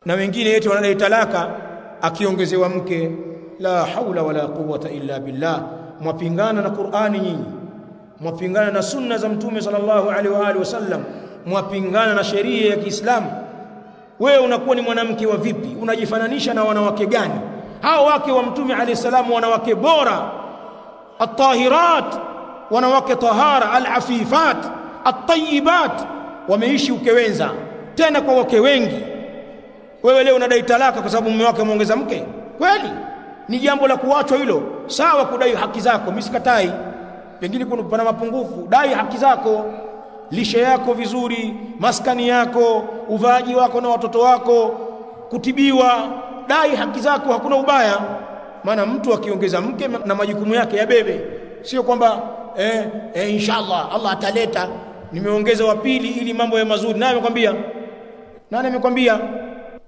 na wengine eti wanadai talaka akiongezewa mke. La haula wala quwwata illa billah. Mwapingana na Qur'ani nyinyi, mwapingana na sunna za Mtume sallallahu alaihi wa alihi wasallam, mwapingana na sheria ya Kiislamu. Wewe unakuwa ni mwanamke wa vipi? Unajifananisha na wanawake gani? Hao wake wa Mtume alayhi salamu wanawake bora, at-tahirat, wanawake tahara, al-afifat, at-tayyibat, wameishi ukewenza tena kwa wake wengi. Wewe leo unadai talaka kwa sababu mume wake ameongeza mke? Kweli ni jambo la kuachwa hilo. Sawa kudai haki zako, mimi sikatai, pengine kuna mapungufu, dai haki zako, lishe yako vizuri, maskani yako, uvaaji wako na watoto wako, kutibiwa, dai haki zako, hakuna ubaya. Maana mtu akiongeza mke na majukumu yake ya bebe, sio kwamba inshallah Allah ataleta, nimeongeza wa pili ili mambo ya mazuri. Nani amekwambia? Nani amekwambia?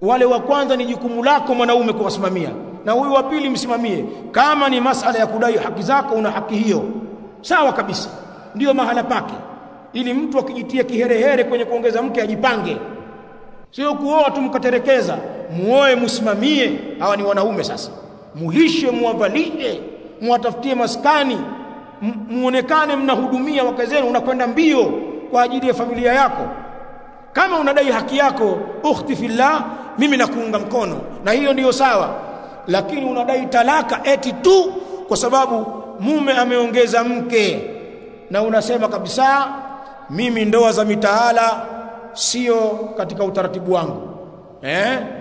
Wale wa kwanza ni jukumu lako mwanaume kuwasimamia, na huyu wa pili msimamie. Kama ni masala ya kudai haki zako, una haki hiyo, sawa kabisa, ndio mahala pake, ili mtu akijitia kiherehere kwenye kuongeza mke ajipange. Sio kuoa tu mkaterekeza. Muoe, msimamie. Hawa ni wanaume sasa. Mulishe, muwavalishe, muwatafutie maskani, muonekane mnahudumia wake zenu, unakwenda mbio kwa ajili ya familia yako. Kama unadai haki yako, ukhti fillah, mimi nakuunga mkono, na hiyo ndiyo sawa. Lakini unadai talaka eti tu kwa sababu mume ameongeza mke, na unasema kabisa mimi ndoa za mitaala sio katika utaratibu wangu.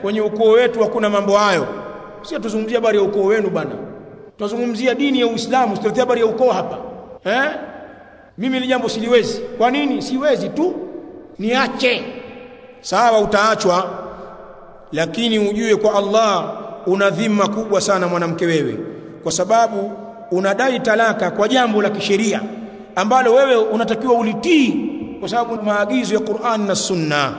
Kwenye ukoo wetu hakuna mambo hayo. Sio tuzungumzia habari ya ukoo wenu bana. Tuzungumzia dini ya Uislamu, sio habari ya ukoo hapa. Mimi ni jambo siliwezi. Kwa nini? Siwezi tu, niache. Sawa, utaachwa, lakini ujue kwa Allah una dhima kubwa sana mwanamke wewe, kwa sababu unadai talaka kwa jambo la kisheria ambalo wewe unatakiwa ulitii kwa sababu maagizo ya Qur'an na Sunna.